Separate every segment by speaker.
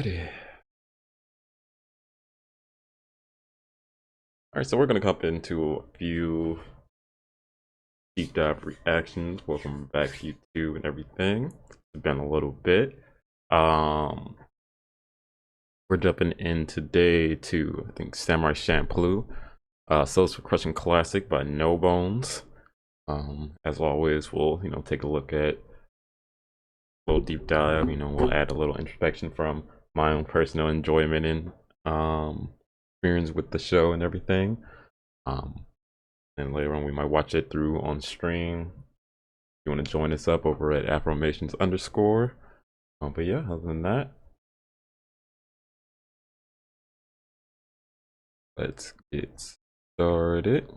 Speaker 1: Alrighty. Alright, so we're gonna hop into a few deep dive reactions. Welcome back YouTube and everything. It's been a little bit. We're jumping in today to I think Samurai Champloo. Souls for Crushing Classic by No Bones. As always, we'll take a look at a little deep dive, we'll add a little introspection from my own personal enjoyment and experience with the show and everything. And later on we might watch it through on stream. If you want to join us up over at afromations_. But yeah, other than that, let's get started.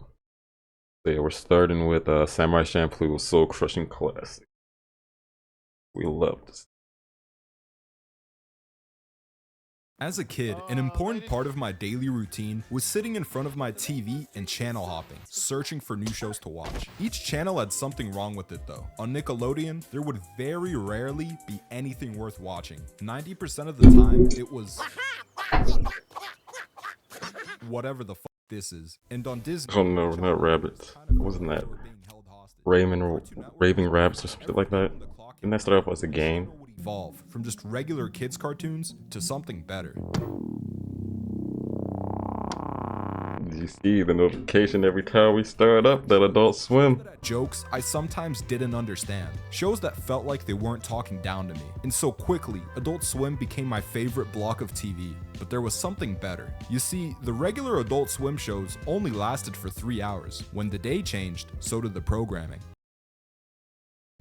Speaker 1: So yeah, we're starting with Samurai Champloo Soul Crushing Classic. We love this.
Speaker 2: As a kid, an important part of my daily routine was sitting in front of my TV and channel hopping, searching for new shows to watch. Each channel had something wrong with it though. On Nickelodeon, there would very rarely be anything worth watching. 90% of the time, it was whatever the fuck this is. And on Disney,
Speaker 1: Oh no, not rabbits. Wasn't that Raving Rabbits or something like that? Didn't that start off as a game?
Speaker 2: Evolve from just regular kids cartoons to something better.
Speaker 1: You see the notification every time we start up that Adult Swim.
Speaker 2: Jokes I sometimes didn't understand. Shows that felt like they weren't talking down to me. And so quickly, Adult Swim became my favorite block of TV. But there was something better. You see, the regular Adult Swim shows only lasted for 3 hours. When the day changed, so did the programming.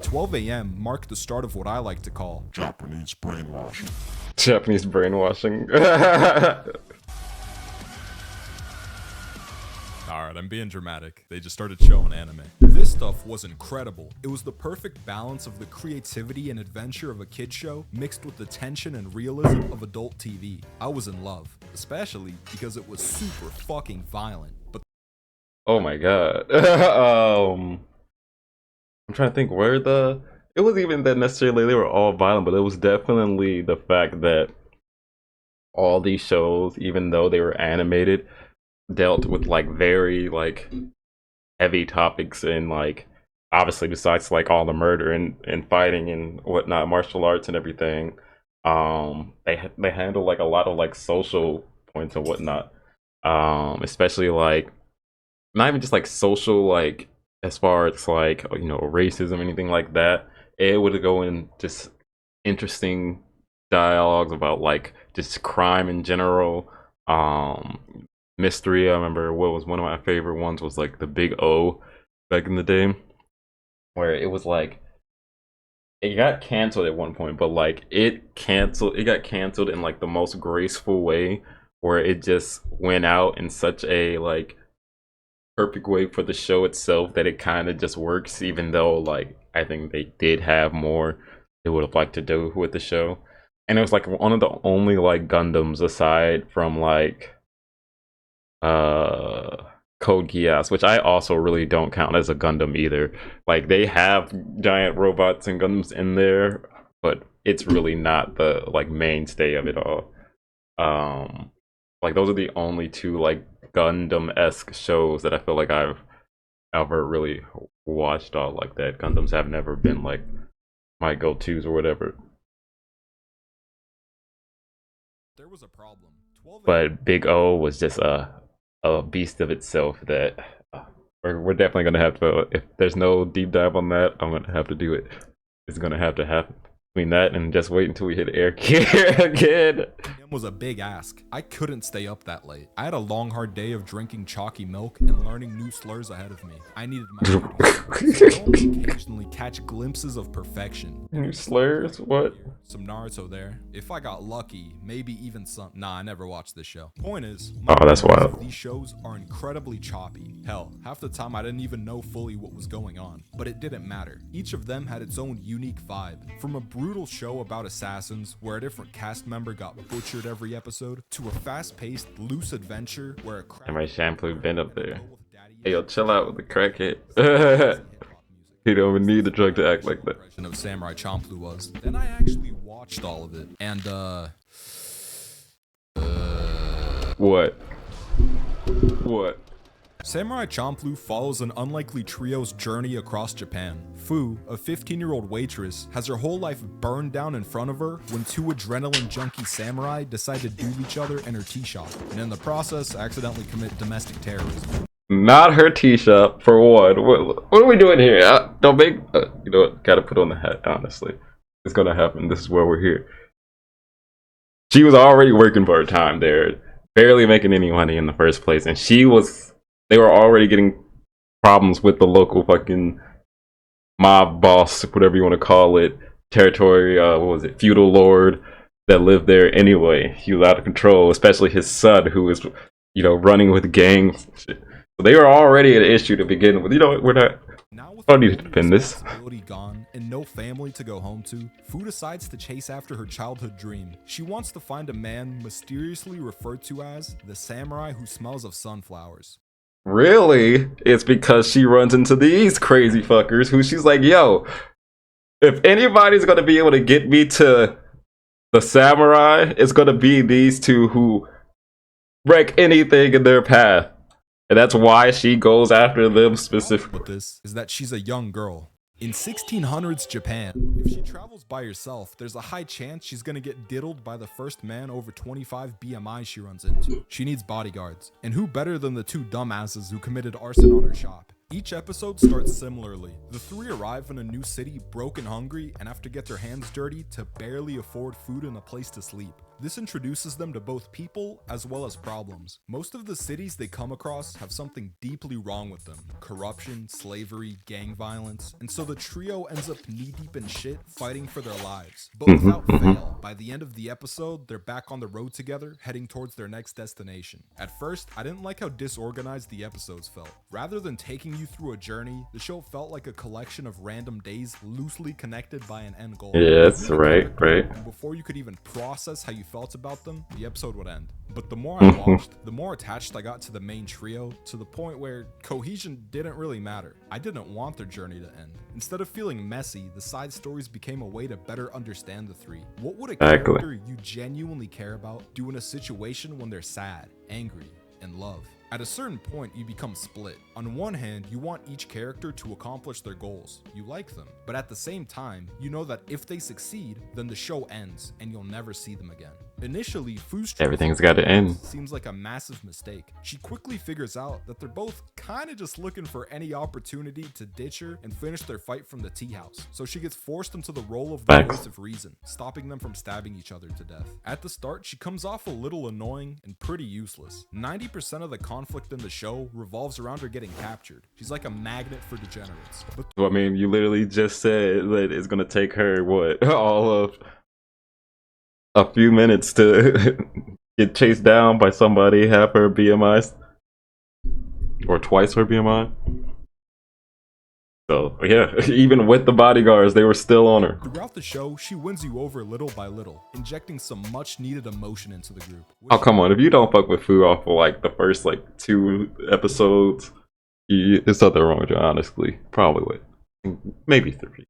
Speaker 2: 12 a.m. marked the start of what I like to call
Speaker 3: Japanese brainwashing.
Speaker 1: Japanese brainwashing.
Speaker 2: Alright, I'm being dramatic. They just started showing anime. This stuff was incredible. It was the perfect balance of the creativity and adventure of a kid show mixed with the tension and realism of adult TV. I was in love, especially because it was super fucking violent. But
Speaker 1: Oh my god. I'm trying to think where it wasn't even that necessarily they were all violent, but it was definitely the fact that all these shows, even though they were animated, dealt with like very like heavy topics and like obviously besides like all the murder and fighting and whatnot, martial arts and everything, they handle like a lot of like social points and whatnot, especially like not even just like social, like as far as like racism, anything like that. It would go in just interesting dialogues about like just crime in general, mystery. I remember what was one of my favorite ones was like the Big O back in the day, where it was like it got canceled at one point, but like it got canceled in like the most graceful way, where it just went out in such a like perfect way for the show itself that it kind of just works, even though like I think they did have more they would have liked to do with the show. And it was like one of the only like Gundams aside from like Code Geass, which I also really don't count as a Gundam either. Like they have giant robots and Gundams in there, but it's really not the like mainstay of it all. Like those are the only two like Gundam-esque shows that I feel like I've ever really watched all like that. Gundams have never been like my go-tos or whatever.
Speaker 2: there was a problem. 12
Speaker 1: But Big O was just a beast of itself that we're definitely gonna have to. If there's no deep dive on that, I'm gonna have to do it. It's gonna have to happen. Between that and just wait until we hit air again.
Speaker 2: was a big ask. I couldn't stay up that late. I had a long hard day of drinking chalky milk and learning new slurs ahead of me. I needed my food. So I only occasionally catch glimpses of perfection.
Speaker 1: New slurs? What?
Speaker 2: Some Naruto there. If I got lucky, maybe even some. Nah, I never watched this show. Point is,
Speaker 1: Oh, that's wild.
Speaker 2: these shows are incredibly choppy. Hell, half the time I didn't even know fully what was going on. But it didn't matter. Each of them had its own unique vibe. From a brutal show about assassins where a different cast member got butchered every episode, to a fast-paced, loose adventure where a
Speaker 1: And my shampoo been up there. Hey, yo, chill out with the crackhead. He don't even need the drug to act like that.
Speaker 2: Of Samurai Champloo was. Then I actually watched all of it, and
Speaker 1: What? What?
Speaker 2: Samurai Champloo follows an unlikely trio's journey across Japan. Fu, a 15-year-old waitress, has her whole life burned down in front of her when two adrenaline junkie samurai decide to duel each other in her tea shop, and in the process accidentally commit domestic terrorism.
Speaker 1: Not her tea shop, for one. What are we doing here? Don't make... you know what? Gotta put on the hat, honestly. It's gonna happen. This is why we're here. She was already working for her time there, barely making any money in the first place, and they were already getting problems with the local fucking mob boss, whatever you want to call it, territory, feudal lord that lived there anyway. He was out of control, especially his son, who was, running with gangs and shit. So they were already an issue to begin with. You know what, we're not...
Speaker 2: Now with
Speaker 1: I don't need to defend this.
Speaker 2: responsibility gone and no family to go home to, Fu decides to chase after her childhood dream. She wants to find a man mysteriously referred to as the samurai who smells of sunflowers.
Speaker 1: Really? It's because she runs into these crazy fuckers who she's like, yo, if anybody's gonna be able to get me to the samurai, it's gonna be these two who wreck anything in their path. And that's why she goes after them specifically.
Speaker 2: With this is that she's a young girl. In 1600s Japan, if she travels by herself, there's a high chance she's gonna get diddled by the first man over 25 BMI she runs into. She needs bodyguards, and who better than the two dumbasses who committed arson on her shop? Each episode starts similarly. The three arrive in a new city broke and hungry and have to get their hands dirty to barely afford food and a place to sleep. This introduces them to both people as well as problems. Most of the cities they come across have something deeply wrong with them. Corruption, slavery, gang violence, and so the trio ends up knee-deep in shit fighting for their lives. But without fail, by the end of the episode, they're back on the road together, heading towards their next destination. At first, I didn't like how disorganized the episodes felt. Rather than taking you through a journey, the show felt like a collection of random days loosely connected by an end goal.
Speaker 1: Yeah, that's right.
Speaker 2: And before you could even process how you felt about them, the episode would end. But the more I watched, the more attached I got to the main trio, to the point where cohesion didn't really matter. I didn't want their journey to end. Instead of feeling messy, the side stories became a way to better understand the three. What would a character you genuinely care about do in a situation when they're sad, angry, and love? At a certain point, you become split. On one hand, you want each character to accomplish their goals. You like them. But at the same time, you know that if they succeed, then the show ends and you'll never see them again. Initially, Fu's
Speaker 1: Everything's got to end.
Speaker 2: seems like a massive mistake. She quickly figures out that they're both kind of just looking for any opportunity to ditch her and finish their fight from the tea house. So she gets forced into the role of the voice of reason, stopping them from stabbing each other to death. At the start, she comes off a little annoying and pretty useless. 90% of the conflict in the show revolves around her getting captured. She's like a magnet for degenerates. But
Speaker 1: I mean, you literally just said that it's gonna take her, what, all of a few minutes to get chased down by somebody half her BMI or twice her BMI. So yeah, even with the bodyguards, they were still on her.
Speaker 2: throughout the show, she wins you over little by little, injecting some much needed emotion into the group.
Speaker 1: Oh come on, if you don't fuck with Fu off of like the first like 2 episodes, there's something wrong with you, honestly. Probably would. Maybe 3.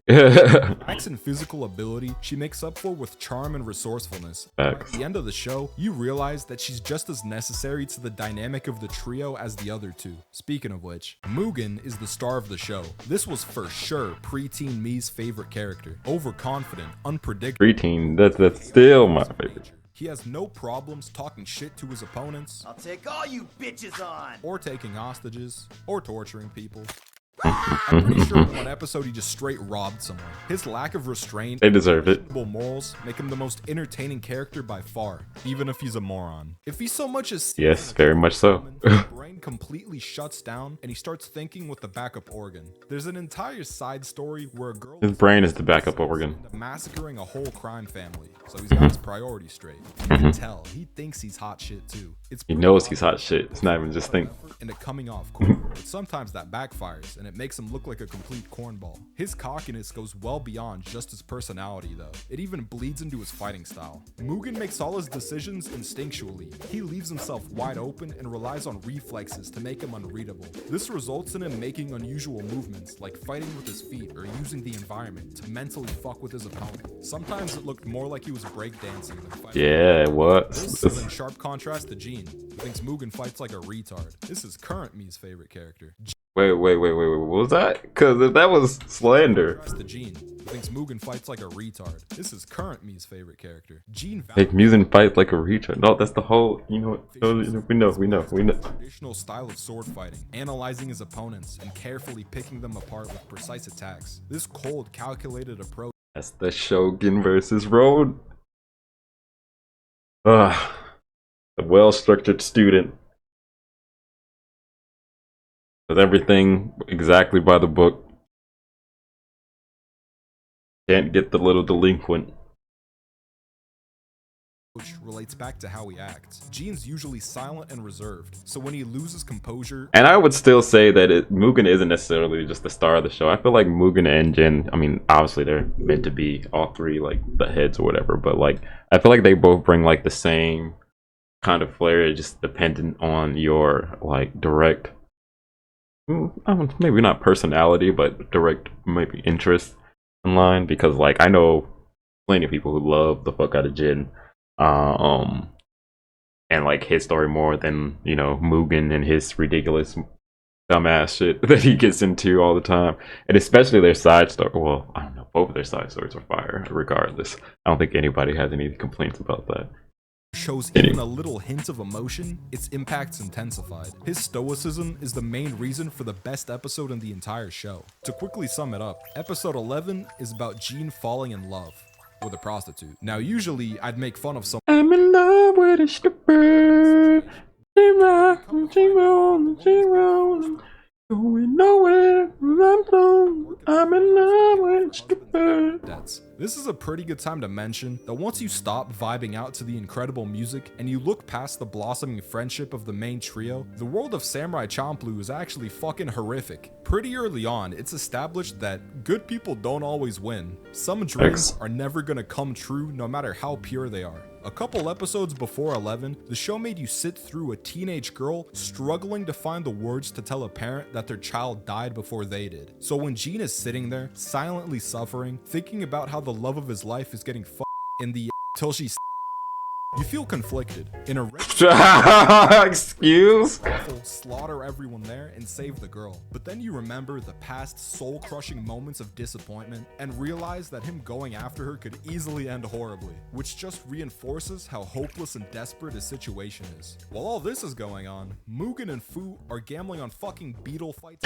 Speaker 2: Lacks in physical ability, she makes up for with charm and resourcefulness.
Speaker 1: Facts.
Speaker 2: At the end of the show, you realize that she's just as necessary to the dynamic of the trio as the other two. Speaking of which, Mugen is the star of the show. This was for sure preteen me's favorite character. Overconfident, unpredictable.
Speaker 1: Preteen, that's still my favorite.
Speaker 2: He has no problems talking shit to his opponents,
Speaker 4: I'll take all you bitches on.
Speaker 2: or taking hostages, or torturing people. I'm pretty sure in one episode he just straight robbed someone. His lack of restraint
Speaker 1: They deserve it.
Speaker 2: and morals make him the most entertaining character by far, even if he's a moron. If he so much as sees
Speaker 1: Yes,
Speaker 2: a
Speaker 1: very much so.
Speaker 2: woman, his brain completely shuts down and he starts thinking with the backup organ. There's an entire side story where a girl
Speaker 1: His brain is the backup organ.
Speaker 2: massacring a whole crime family, so he's got his priorities straight. You can tell he thinks he's hot shit too. It's
Speaker 1: He
Speaker 2: pretty
Speaker 1: knows he's
Speaker 2: obvious
Speaker 1: hot shit. It's not even just think.
Speaker 2: effort into coming off cool. but sometimes that backfires and it makes him look like a complete cornball. His cockiness goes well beyond just his personality though. It even bleeds into his fighting style. Mugen makes all his decisions instinctually. He leaves himself wide open and relies on reflexes to make him unreadable. This results in him making unusual movements like fighting with his feet or using the environment to mentally fuck with his opponent. Sometimes it looked more like he was breakdancing than fighting.
Speaker 1: Yeah, it
Speaker 2: This
Speaker 1: was.
Speaker 2: is in sharp contrast to Jean, who thinks Mugen fights like a retard. This is current me's favorite character.
Speaker 1: Wait. What was that? Because if that was slander,
Speaker 2: Contrast to Jean, who thinks Mugen fights like a retard. This is current me's favorite character. Jean
Speaker 1: make Mugen fight like a retard. No, that's the whole. You know, we know.
Speaker 2: traditional style of sword fighting, analyzing his opponents and carefully picking them apart with precise attacks. This cold, calculated approach.
Speaker 1: That's the Shogun versus Road. Ah, a well-structured student. Does everything exactly by the book. Can't get the little delinquent.
Speaker 2: Relates back to how he acts. Jean's usually silent and reserved, so when he loses composure,
Speaker 1: And I would still say that Mugen isn't necessarily just the star of the show. I feel like Mugen and Jin, I mean, obviously they're meant to be all three, like, the heads or whatever, but, like, I feel like they both bring, like, the same kind of flair, just dependent on your, like, direct, maybe not personality, but direct, maybe interest in line, because, like, I know plenty of people who love the fuck out of Jin. And like his story more than, you know, Mugen and his ridiculous dumbass shit that he gets into all the time, and especially their side story. Well, I don't know, both of their side stories are fire regardless. I don't think anybody has any complaints about that.
Speaker 2: shows even a little hint of emotion, its impact's intensified. His stoicism is the main reason for the best episode in the entire show. To quickly sum it up, episode 11 is about Jean falling in love with a prostitute. Now usually I'd make fun of someone.
Speaker 1: I'm in love with a stripper. Going nowhere. I'm in love with a stripper.
Speaker 2: This is a pretty good time to mention that once you stop vibing out to the incredible music and you look past the blossoming friendship of the main trio, the world of Samurai Champloo is actually fucking horrific. Pretty early on, it's established that good people don't always win. Some dreams are never gonna come true no matter how pure they are. A couple episodes before 11, the show made you sit through a teenage girl struggling to find the words to tell a parent that their child died before they did. So when Jean is sitting there, silently suffering, thinking about how the love of his life is getting f***ed in the till she's you feel conflicted. In a
Speaker 1: excuse?
Speaker 2: slaughter everyone there and save the girl. But then you remember the past soul-crushing moments of disappointment and realize that him going after her could easily end horribly, which just reinforces how hopeless and desperate his situation is. While all this is going on, Mugen and Fu are gambling on fucking beetle fights.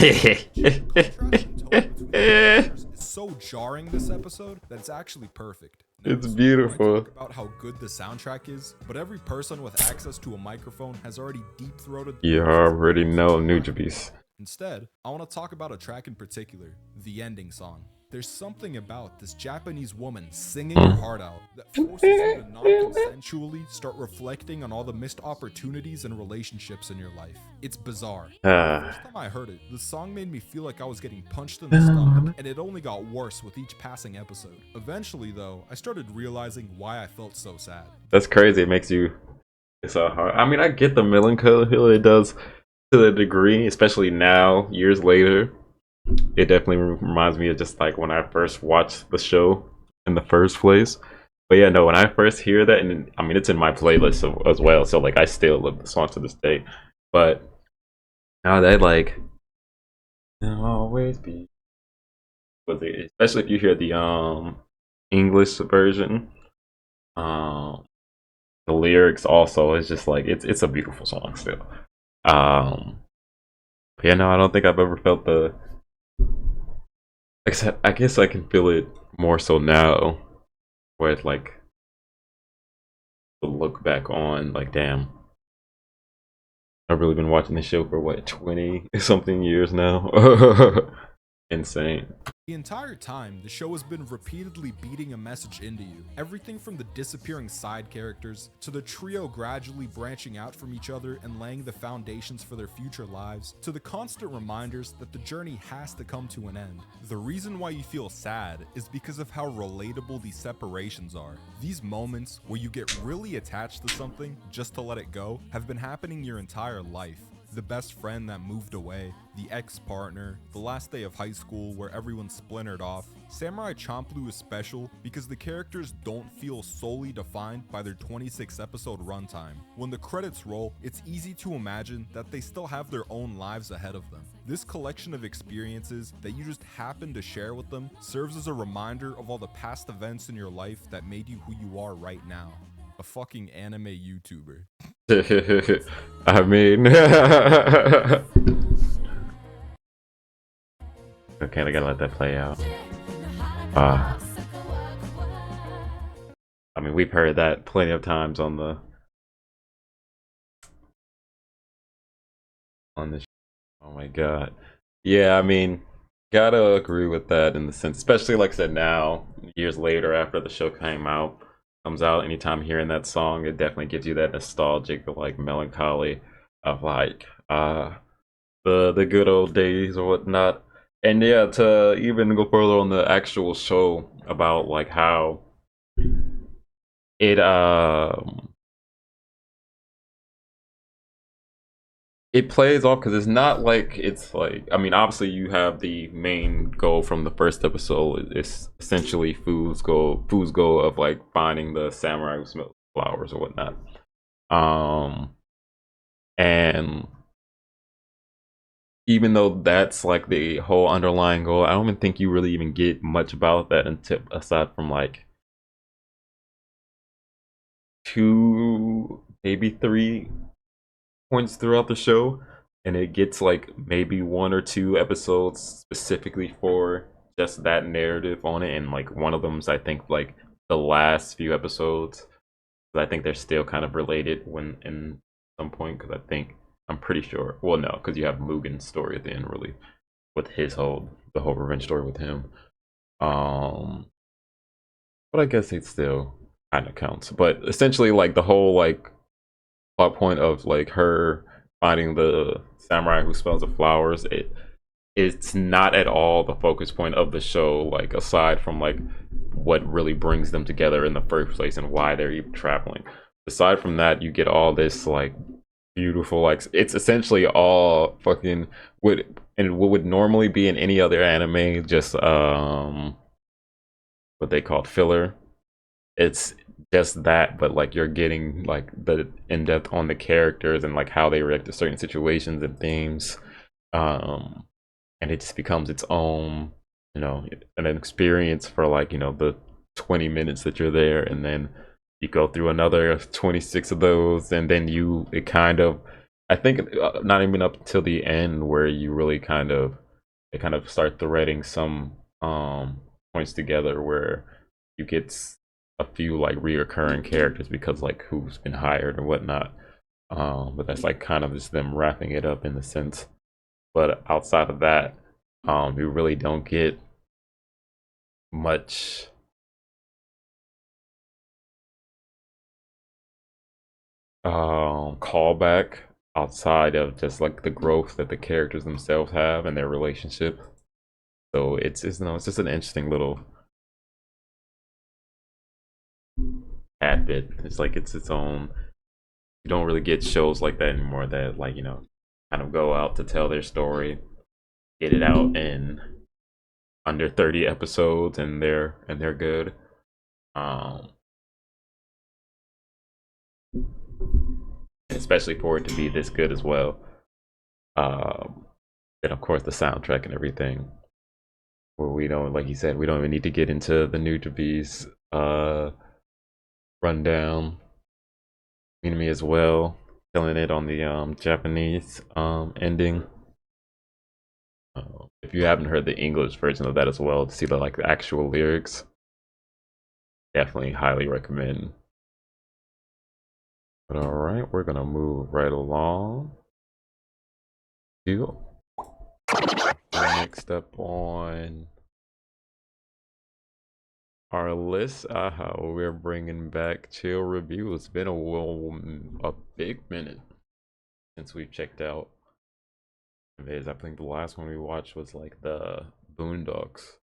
Speaker 2: It's so jarring this episode that it's actually perfect.
Speaker 1: It's beautiful.
Speaker 2: About how good the soundtrack is, but every person with access to a microphone has already deep-throated.
Speaker 1: You already know Nujabes.
Speaker 2: Instead, I want to talk about a track in particular, the ending song. There's something about this Japanese woman singing her heart out that forces you to non-consensually start reflecting on all the missed opportunities and relationships in your life. It's bizarre. The first time I heard it, the song made me feel like I was getting punched in the stomach, and it only got worse with each passing episode. Eventually, though, I started realizing why I felt so sad.
Speaker 1: That's crazy. It makes you so hard. I mean, I get the melancholy it does to a degree, especially now, years later. It definitely reminds me of just like when I first watched the show in the first place. But yeah, no, when I first hear that, and I mean, it's in my playlist as well, so like I still love the song to this day. But now that like, there'll always be, especially if you hear the English version, the lyrics also is just like it's a beautiful song still. But yeah, no, I don't think I've ever felt the. Except, I guess I can feel it more so now, where it's like, to look back on, like, damn, I've really been watching this show for what, 20 something years now. insane.
Speaker 2: The entire time, the show has been repeatedly beating a message into you. Everything from the disappearing side characters, to the trio gradually branching out from each other and laying the foundations for their future lives, to the constant reminders that the journey has to come to an end. The reason why you feel sad is because of how relatable these separations are. These moments where you get really attached to something just to let it go have been happening your entire life. The best friend that moved away, the ex-partner, the last day of high school where everyone splintered off. Samurai Champloo is special because the characters don't feel solely defined by their 26-episode runtime. When the credits roll, it's easy to imagine that they still have their own lives ahead of them. This collection of experiences that you just happen to share with them serves as a reminder of all the past events in your life that made you who you are right now. A fucking anime YouTuber.
Speaker 1: I mean, okay, I gotta let that play out. I mean, we've heard that plenty of times on the show. Oh my god, yeah. I mean, gotta agree with that in the sense, especially like I said, now years later after the show comes out, anytime hearing that song, it definitely gives you that nostalgic, like melancholy of like the good old days or whatnot. And yeah, to even go further on the actual show about like how it it plays off, because it's not like it's like, I mean, obviously you have the main goal from the first episode. It's essentially Fu's goal of like finding the samurai who smells flowers or whatnot. And even though that's like the whole underlying goal, I don't even think you really even get much about that until, aside from like 2, maybe 3 points throughout the show, and it gets like maybe 1 or 2 episodes specifically for just that narrative on it, and like one of them's, I think, like the last few episodes. I think they're still kind of related when in some point, because I'm pretty sure, well, no, because you have Mugen's story at the end, really, with the whole revenge story with him. But I guess it still kind of counts. But essentially, like the whole like plot point of like her finding the samurai who smells the flowers, it's not at all the focus point of the show, like aside from like what really brings them together in the first place and why they're even traveling. Aside from that, you get all this like beautiful, like it's essentially all fucking what would normally be in any other anime, just what they called filler. It's just that, but like you're getting like the in-depth on the characters and like how they react to certain situations and themes. And it just becomes its own, an experience for like, the 20 minutes that you're there, and then you go through another 26 of those, and then it kind of, I think, not even up until the end where you really they kind of start threading some points together where you get a few like reoccurring characters because like who's been hired or whatnot. But that's like kind of just them wrapping it up in the sense. But outside of that, you really don't get much callback outside of just like the growth that the characters themselves have and their relationship. So it's just an interesting little bit. It's like it's its own. You don't really get shows like that anymore that like kind of go out to tell their story, get it out in under 30 episodes, and they're good. Especially for it to be this good as well. Then of course the soundtrack and everything. Where we don't, like you said, we don't even need to get into the new Japanese rundown. Enemy as well, killing it on the Japanese ending. If you haven't heard the English version of that as well, to see the actual lyrics, definitely highly recommend. But all right, we're gonna move right along. Next up on our list, we're bringing back Chill Review. It's been a big minute since we've checked out this. I think the last one we watched was like the Boondocks.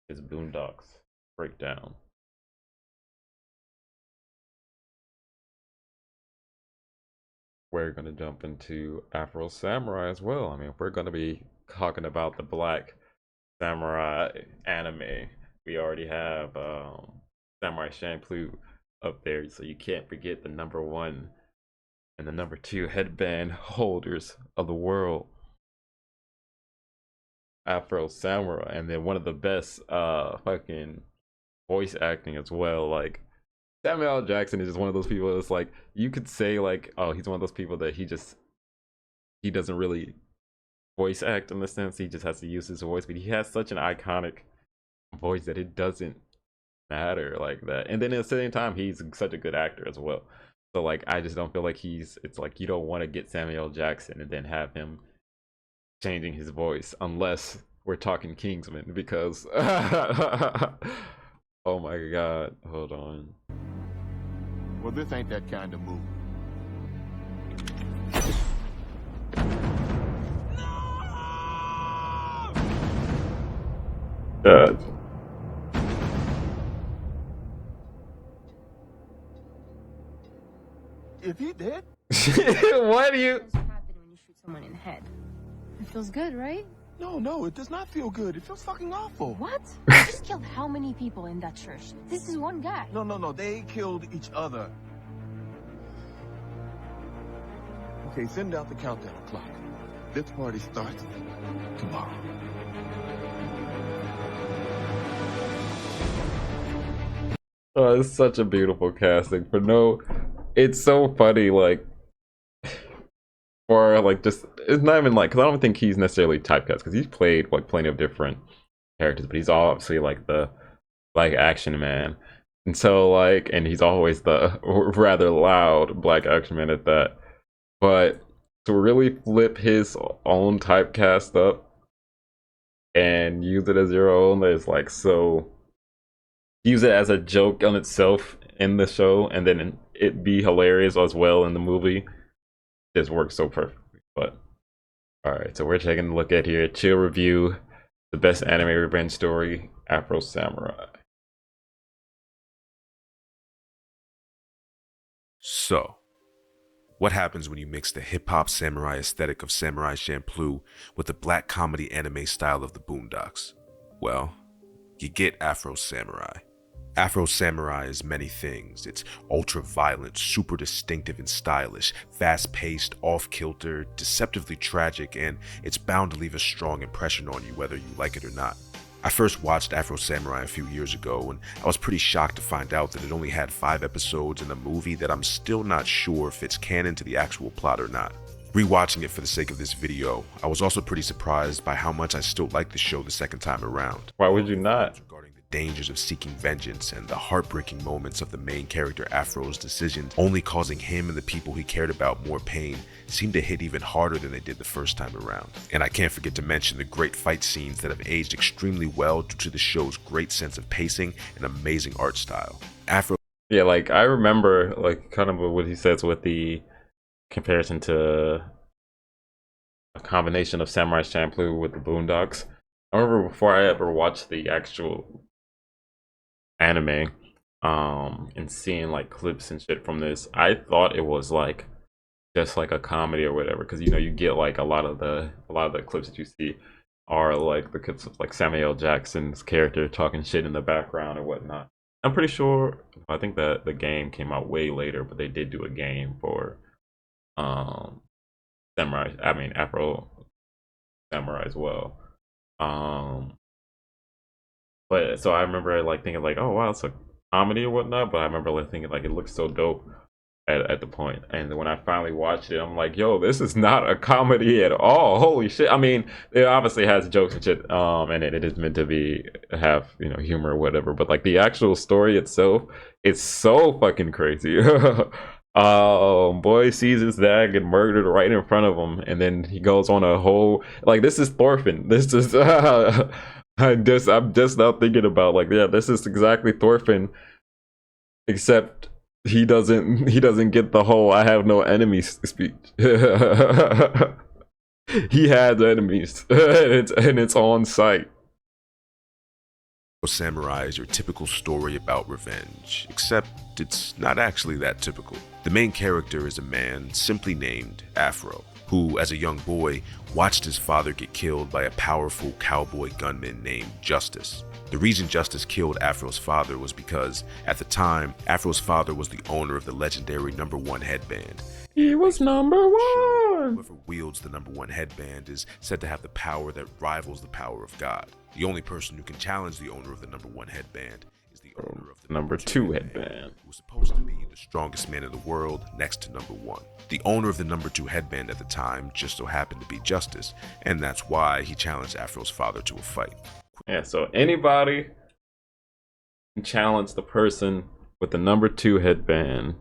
Speaker 1: His Boondocks breakdown. We're gonna jump into Afro Samurai as well. I mean, if we're gonna be talking about the Black Samurai anime, we already have Samurai Champloo up there, so you can't forget the #1 and the #2 headband holders of the world, Afro Samurai, and then one of the best fucking voice acting as well. Like Samuel L. Jackson is just one of those people that's like, you could say like, oh, he's one of those people that he doesn't really voice act in the sense, he just has to use his voice, but he has such an iconic voice that it doesn't matter like that. And then at the same time, he's such a good actor as well. So like, I just don't feel like it's like, you don't want to get Samuel L. Jackson and then have him changing his voice unless we're talking Kingsman, because oh my god, hold on.
Speaker 3: Well, this ain't that kind of movie.
Speaker 1: God.
Speaker 3: Is he dead?
Speaker 1: Why do you?
Speaker 5: What happens when you shoot someone in the head? It feels good, right?
Speaker 3: No, it does not feel good. It feels fucking awful.
Speaker 5: What? You just killed how many people in that church? This is one guy.
Speaker 3: No, they killed each other. Okay, send out the countdown clock. This party starts tomorrow.
Speaker 1: Oh, it's such a beautiful casting for no. It's so funny, like, or like, just it's not even like, because I don't think he's necessarily typecast, because he's played like plenty of different characters, but he's obviously like the like action man, and so like, and he's always the rather loud black action man at that. But to really flip his own typecast up and use it as your own, is like, so use it as a joke on itself in the show, and then it be hilarious as well in the movie. Just works so perfectly. But all right, so we're taking a look at here. Chill Review, the best anime revenge story, Afro Samurai.
Speaker 6: So, what happens when you mix the hip-hop samurai aesthetic of Samurai Champloo with the black comedy anime style of the Boondocks? Well, you get Afro Samurai. Afro Samurai is many things. It's ultra-violent, super distinctive and stylish, fast-paced, off-kilter, deceptively tragic, and it's bound to leave a strong impression on you whether you like it or not. I first watched Afro Samurai a few years ago, and I was pretty shocked to find out that it only had 5 episodes and a movie that I'm still not sure if it's canon to the actual plot or not. Rewatching it for the sake of this video, I was also pretty surprised by how much I still liked the show the second time around.
Speaker 1: Why would you not?
Speaker 6: Regarding the dangers of seeking vengeance and the heartbreaking moments of the main character Afro's decisions only causing him and the people he cared about more pain seemed to hit even harder than they did the first time around. And I can't forget to mention the great fight scenes that have aged extremely well due to the show's great sense of pacing and amazing art style.
Speaker 1: Yeah, like I remember like kind of what he says with the comparison to a combination of Samurai Champloo with the Boondocks. I remember before I ever watched the actual anime, and seeing like clips and shit from this, I thought it was like just like a comedy or whatever, because you know, you get like a lot of the clips that you see are like the clips of like Samuel L. Jackson's character talking shit in the background or whatnot. I'm pretty sure, I think that the game came out way later, but they did do a game for Afro Samurai as well. But so I remember like thinking like, oh wow, it's a comedy or whatnot, but I remember like thinking like it looks so dope at the point. And when I finally watched it, I'm like, yo, this is not a comedy at all. Holy shit. I mean, it obviously has jokes and shit, and it is meant to have, you know, humor or whatever, but like the actual story itself, it's so fucking crazy. Boy sees his dad get murdered right in front of him, and then he goes on a whole like this is Thorfinn. This is I'm just now thinking about like yeah, this is exactly Thorfinn, except he doesn't get the whole I have no enemies speech. He has enemies, and it's on site.
Speaker 6: Samurai is your typical story about revenge, except it's not actually that typical. The main character is a man simply named Afro, who, as a young boy, watched his father get killed by a powerful cowboy gunman named Justice. The reason Justice killed Afro's father was because, at the time, Afro's father was the owner of the legendary #1 headband.
Speaker 1: He was #1.
Speaker 6: Whoever wields the #1 headband is said to have the power that rivals the power of God. The only person who can challenge the owner of the #1 headband is the owner of the
Speaker 1: #2 headband,
Speaker 6: who was supposed to be the strongest man in the world next to #1. The owner of the #2 headband at the time just so happened to be Justice, and that's why he challenged Afro's father to a fight.
Speaker 1: Yeah, so anybody can challenge the person with the #2 headband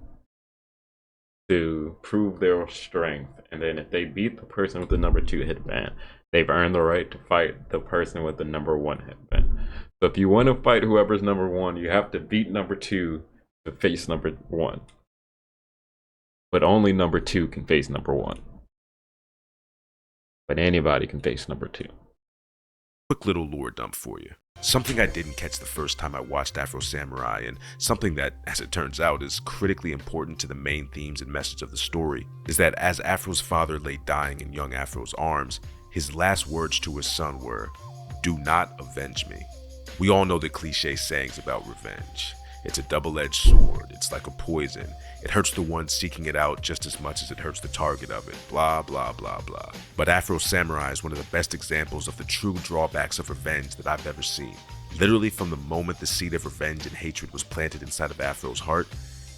Speaker 1: to prove their strength, and then if they beat the person with the #2 headband, they've earned the right to fight the person with the #1 headband. So if you want to fight whoever's #1, you have to beat #2 to face #1. But only #2 can face #1. But anybody can face #2.
Speaker 6: Quick little lore dump for you. Something I didn't catch the first time I watched Afro Samurai, and something that, as it turns out, is critically important to the main themes and message of the story, is that as Afro's father lay dying in young Afro's arms, his last words to his son were, "Do not avenge me." We all know the cliche sayings about revenge. It's a double-edged sword, it's like a poison. It hurts the one seeking it out just as much as it hurts the target of it, blah blah blah blah. But Afro Samurai is one of the best examples of the true drawbacks of revenge that I've ever seen. Literally from the moment the seed of revenge and hatred was planted inside of Afro's heart,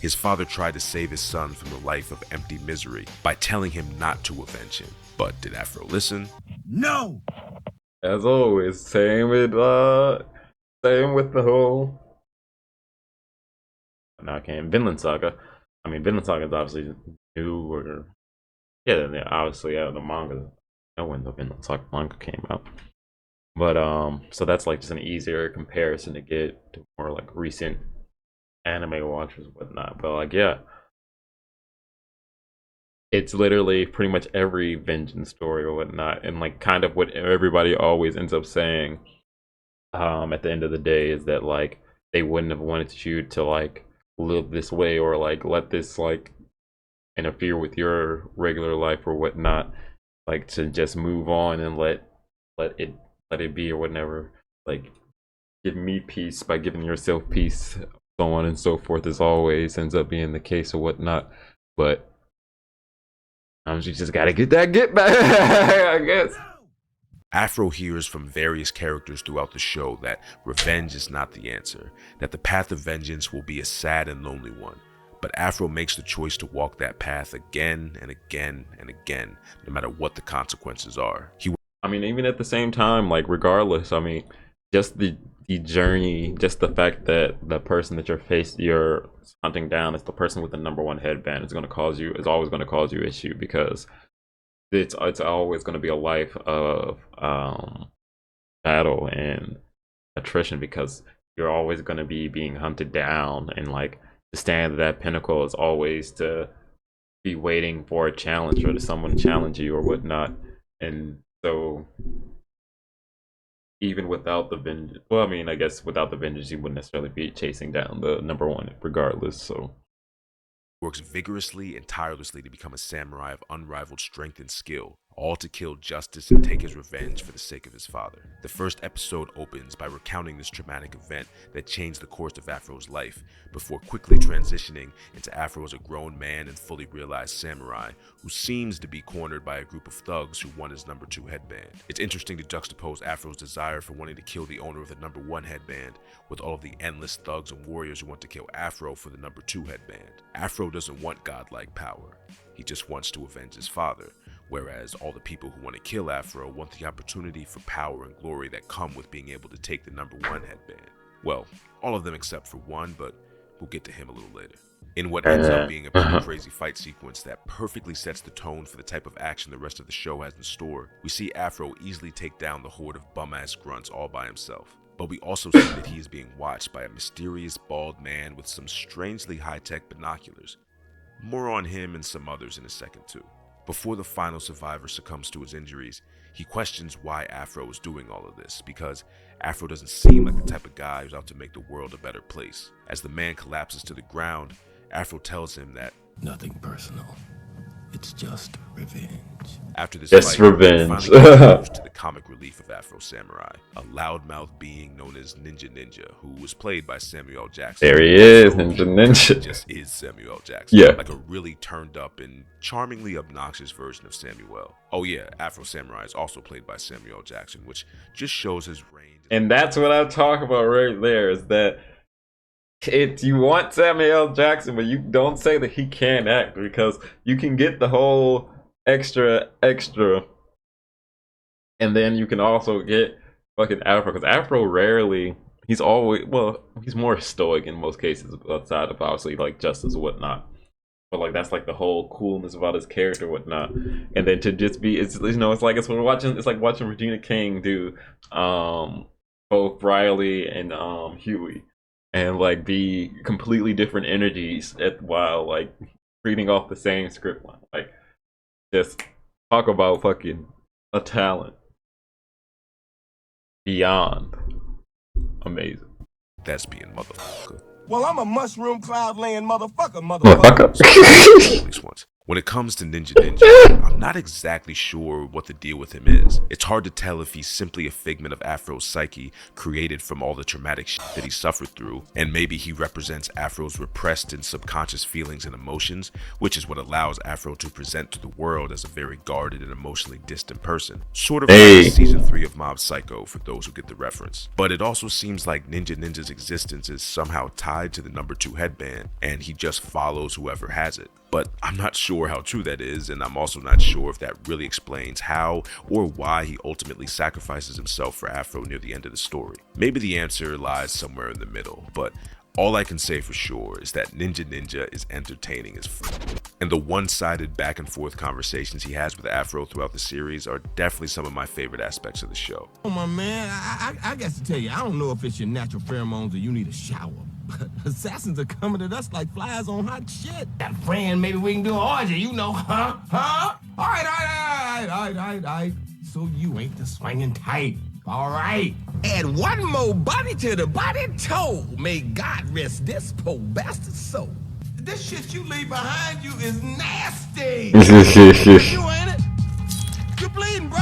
Speaker 6: his father tried to save his son from the life of empty misery by telling him not to avenge him. But did Afro listen?
Speaker 4: No!
Speaker 1: As always, same with the whole now I can't Vinland Saga. I mean, Vinland Saga is obviously new, or yeah, obviously the manga. Know when the Vinland Saga manga came out, but so that's like just an easier comparison to get to more like recent anime watchers and whatnot. But like, yeah, it's literally pretty much every vengeance story or whatnot, and like kind of what everybody always ends up saying. At the end of the day, is that like they wouldn't have wanted you to like live this way or like let this like interfere with your regular life or whatnot, like to just move on and let it be or whatever. Like give me peace by giving yourself peace, so on and so forth, as always ends up being the case or whatnot. But you just gotta get back, I guess.
Speaker 6: Afro hears from various characters throughout the show that revenge is not the answer, that the path of vengeance will be a sad and lonely one. But Afro makes the choice to walk that path again and again and again, no matter what the consequences are.
Speaker 1: I mean, even at the same time, like regardless, I mean, just the journey, just the fact that the person that you're hunting down is the person with the #1 headband is always going to cause you issue, because it's always going to be a life of battle and attrition, because you're always going to be being hunted down, and like to stand at that pinnacle is always to be waiting for a challenge or to someone challenge you or whatnot. And so even without the vengeance, well, I mean, I guess without the vengeance you wouldn't necessarily be chasing down the #1 regardless. So
Speaker 6: works vigorously and tirelessly to become a samurai of unrivaled strength and skill, all to kill Justice and take his revenge for the sake of his father. The first episode opens by recounting this traumatic event that changed the course of Afro's life, before quickly transitioning into Afro as a grown man and fully realized samurai who seems to be cornered by a group of thugs who want his #2 headband. It's interesting to juxtapose Afro's desire for wanting to kill the owner of the #1 headband with all of the endless thugs and warriors who want to kill Afro for the #2 headband. Afro doesn't want godlike power. He just wants to avenge his father, whereas all the people who want to kill Afro want the opportunity for power and glory that come with being able to take the #1 headband. Well, all of them except for one, but We'll get to him a little later. In what ends up being a pretty
Speaker 1: Uh-huh.
Speaker 6: crazy fight sequence that perfectly sets the tone for the type of action the rest of the show has in store, we see Afro easily take down the horde of bum-ass grunts all by himself. But we also see that he is being watched by a mysterious bald man with some strangely high-tech binoculars. More on him and some others in a second too. Before the final survivor succumbs to his injuries, he questions why Afro is doing all of this, because Afro doesn't seem like the type of guy who's out to make the world a better place. As the man collapses to the ground, Afro tells him that
Speaker 7: Nothing personal. It's just revenge.
Speaker 6: after this
Speaker 1: Yes,
Speaker 6: fight,
Speaker 1: revenge.
Speaker 6: he finally goes to the comic relief of Afro Samurai, a loudmouth being known as Ninja, who was played by Samuel L. Jackson.
Speaker 1: There he is,
Speaker 6: So,
Speaker 1: Ninja.
Speaker 6: he just is Samuel L. Jackson.
Speaker 1: Yeah.
Speaker 6: Like a really turned up and charmingly obnoxious version of Samuel. Oh yeah, Afro Samurai is also played by Samuel L. Jackson, which just shows his range.
Speaker 1: And that's what I talk about right there, is that you want Samuel L. Jackson, but you don't say that he can't act, because you can get the whole extra, and then you can also get fucking Afro, because Afro rarely, he's always, well, he's more stoic in most cases, outside of obviously like Justice and whatnot. But like that's like the whole coolness about his character, whatnot. And then to just be, it's, you know, it's like it's like watching Regina King do both Riley and Huey, and like be completely different energies while like reading off the same script line. Like, just talk about fucking a talent beyond amazing.
Speaker 6: Thespian motherfucker.
Speaker 3: Well, I'm a mushroom cloud laying motherfucker.
Speaker 1: Motherfucker.
Speaker 6: At least once. When it comes to Ninja, I'm not exactly sure what the deal with him is. It's hard to tell if he's simply a figment of Afro's psyche, created from all the traumatic shit that he suffered through, and maybe he represents Afro's repressed and subconscious feelings and emotions, which is what allows Afro to present to the world as a very guarded and emotionally distant person. Sort of like season 3 of Mob Psycho, for those who get the reference. But it also seems like Ninja's existence is somehow tied to the number 2 headband, and he just follows whoever has it. But I'm not sure how true that is, and I'm also not sure if that really explains how or why he ultimately sacrifices himself for Afro near the end of the story. Maybe the answer lies somewhere in the middle, but all I can say for sure is that Ninja is entertaining as fuck. And the one-sided back and forth conversations he has with Afro throughout the series are definitely some of my favorite aspects of the show.
Speaker 7: Oh, my man, I got to tell you, I don't know if it's your natural pheromones or you need a shower. But assassins are coming at us like flies on hot shit. Got friend, maybe we can do an orgy, you know, huh? All right. So you ain't the swinging type. All right. Add one more body to the body toe. May God rest this poor bastard's soul. This shit you leave behind you is nasty. You ain't it? You bleeding, bro.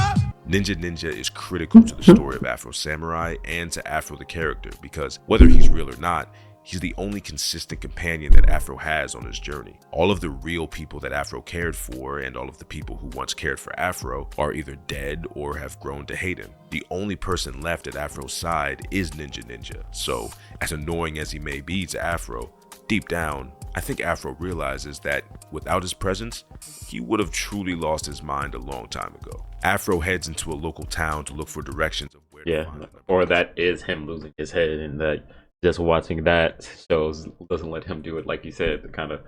Speaker 6: Ninja is critical to the story of Afro Samurai and to Afro the character, because whether he's real or not, he's the only consistent companion that Afro has on his journey. All of the real people that Afro cared for and all of the people who once cared for Afro are either dead or have grown to hate him. The only person left at Afro's side is Ninja. So, as annoying as he may be to Afro, deep down, I think Afro realizes that without his presence, he would have truly lost his mind a long time ago. Afro heads into a local town to look for directions of where to find him.
Speaker 1: Or that is him losing his head, and that just watching that shows doesn't let him do it, like you said, kind of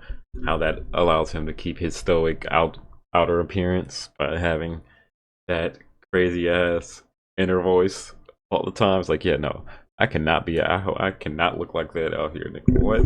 Speaker 1: how that allows him to keep his stoic outer appearance by having that crazy ass inner voice all the time. It's like, yeah, no, I cannot cannot look like that out here, nigga. What?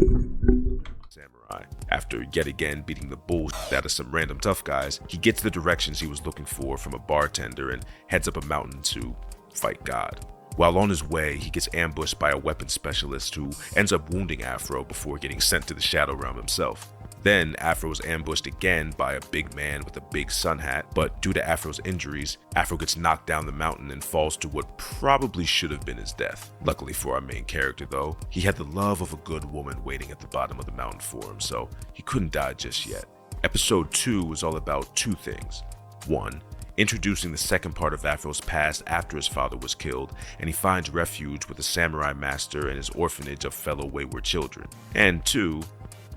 Speaker 6: Samurai. After yet again beating the bullshit out of some random tough guys, he gets the directions he was looking for from a bartender and heads up a mountain to fight God. While on his way, he gets ambushed by a weapons specialist who ends up wounding Afro before getting sent to the Shadow Realm himself. Then Afro is ambushed again by a big man with a big sun hat, but due to Afro's injuries, Afro gets knocked down the mountain and falls to what probably should have been his death. Luckily for our main character though, he had the love of a good woman waiting at the bottom of the mountain for him, so he couldn't die just yet. Episode 2 was all about 2 things. 1. Introducing the second part of Afro's past after his father was killed, and he finds refuge with a samurai master and his orphanage of fellow wayward children. And 2,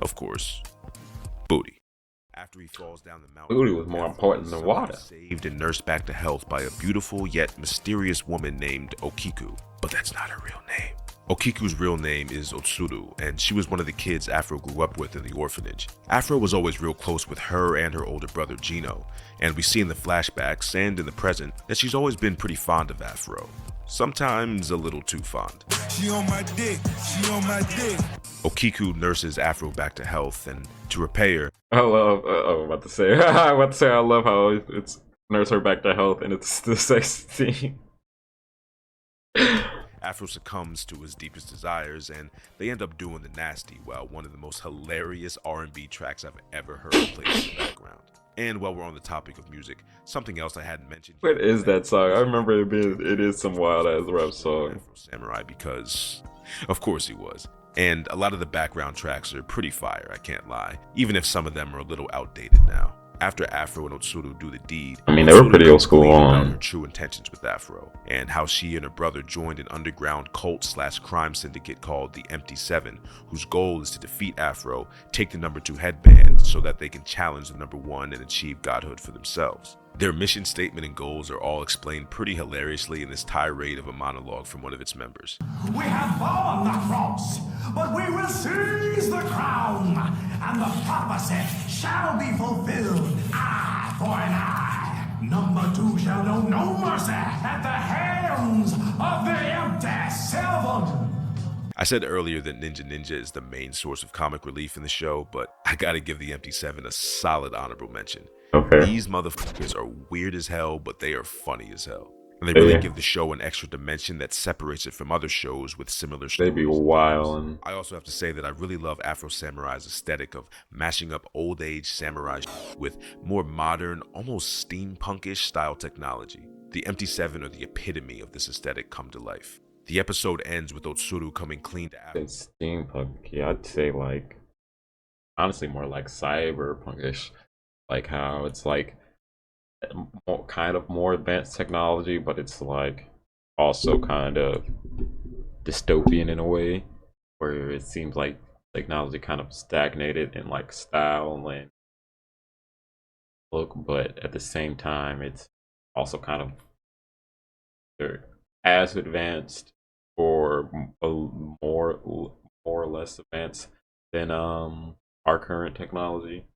Speaker 6: of course, booty. After he falls down the mountain,
Speaker 1: Booty was more important than water.
Speaker 6: Saved and nursed back to health by a beautiful yet mysterious woman named Okiku. but that's not her real name. Okiku's real name is Otsuru, and she was one of the kids Afro grew up with in the orphanage. Afro was always real close with her and her older brother Gino, and we see in the flashbacks and in the present that she's always been pretty fond of Afro. Sometimes a little too fond.
Speaker 8: She on my dick, she on my dick.
Speaker 6: Okiku nurses Afro back to health, and to repay her,
Speaker 1: I love. I'm about to say. I'm about to say. I love how it's nurse her back to health, and it's the sex scene.
Speaker 6: Afro succumbs to his deepest desires, and they end up doing the nasty while one of the most hilarious R&B tracks I've ever heard plays in the background. And while we're on the topic of music, something else I hadn't mentioned.
Speaker 1: What is that song? I remember it is some wild ass rap song.
Speaker 6: Afro Samurai, because of course he was. And a lot of the background tracks are pretty fire, I can't lie, even if some of them are a little outdated now. After Afro and Otsuru do the deed,
Speaker 1: I mean, they were pretty old school
Speaker 6: about
Speaker 1: on
Speaker 6: her true intentions with Afro, and how she and her brother joined an underground cult/crime syndicate called the Empty Seven, whose goal is to defeat Afro, take the number 2 headband so that they can challenge the number 1 and achieve godhood for themselves. Their mission statement and goals are all explained pretty hilariously in this tirade of a monologue from one of its members.
Speaker 4: We have fallen the cross, but we will seize the crown, and the prophecy shall be fulfilled. Eye for an eye. Number 2 shall know no mercy at the hands of the Empty Seven.
Speaker 6: I said earlier that Ninja is the main source of comic relief in the show, but I gotta give the Empty Seven a solid honorable mention.
Speaker 1: Okay.
Speaker 6: These motherfuckers are weird as hell, but they are funny as hell. And they really give the show an extra dimension that separates it from other shows with similar stories.
Speaker 1: They be wild.
Speaker 6: I also have to say that I really love Afro Samurai's aesthetic of mashing up old age samurai with more modern, almost steampunkish style technology. The Empty Seven are the epitome of this aesthetic come to life. The episode ends with Otsuru coming clean to Afro.
Speaker 1: It's steampunk. Yeah, I'd say like honestly more like cyberpunkish. Like how it's like kind of more advanced technology, but it's like also kind of dystopian in a way, where it seems like technology kind of stagnated in like style and look, but at the same time it's also kind of they're as advanced or more or less advanced than our current technology.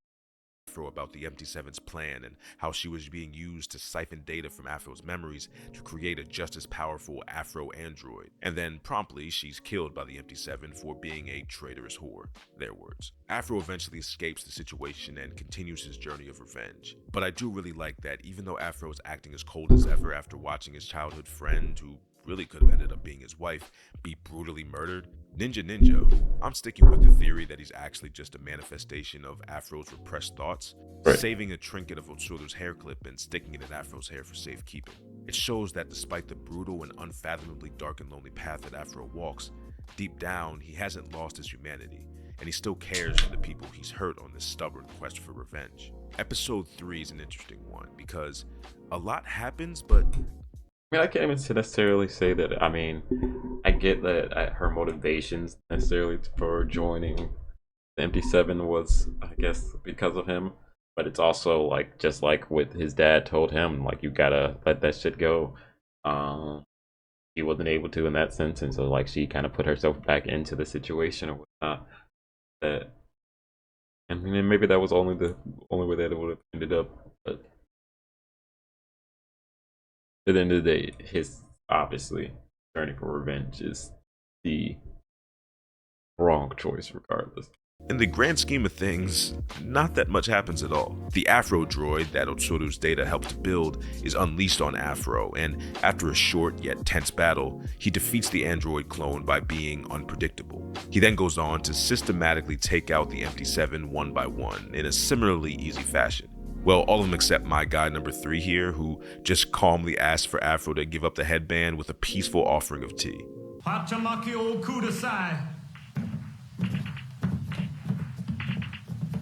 Speaker 6: About the Empty Seven's plan and how she was being used to siphon data from Afro's memories to create a just as powerful Afro android. And then promptly she's killed by the Empty Seven for being a traitorous whore, their words. Afro eventually escapes the situation and continues his journey of revenge. But I do really like that even though Afro is acting as cold as ever after watching his childhood friend, who really could have ended up being his wife, be brutally murdered, Ninja, who I'm sticking with the theory that he's actually just a manifestation of Afro's repressed thoughts, saving a trinket of Otsuru's hair clip and sticking it in Afro's hair for safekeeping. It shows that despite the brutal and unfathomably dark and lonely path that Afro walks, deep down he hasn't lost his humanity, and he still cares for the people he's hurt on this stubborn quest for revenge. Episode 3 is an interesting one because a lot happens, but
Speaker 1: I mean, I can't even necessarily say that. I mean, I get that her motivations necessarily for joining the Empty Seven was, I guess, because of him. But it's also like just like what his dad told him, like you gotta let that shit go. He wasn't able to in that sense, and so like she kind of put herself back into the situation or whatnot. That, and then maybe that was only way that it would have ended up, but. At the end of the day, his obviously journey for revenge is the wrong choice regardless.
Speaker 6: In the grand scheme of things, not that much happens at all. The Afro droid that Otsuru's data helped to build is unleashed on Afro, and after a short yet tense battle, he defeats the android clone by being unpredictable. He then goes on to systematically take out the Empty Seven one by one in a similarly easy fashion. Well, all of them except my guy number 3 here, who just calmly asked for Afro to give up the headband with a peaceful offering of tea.
Speaker 4: Hachamaki o kudasai.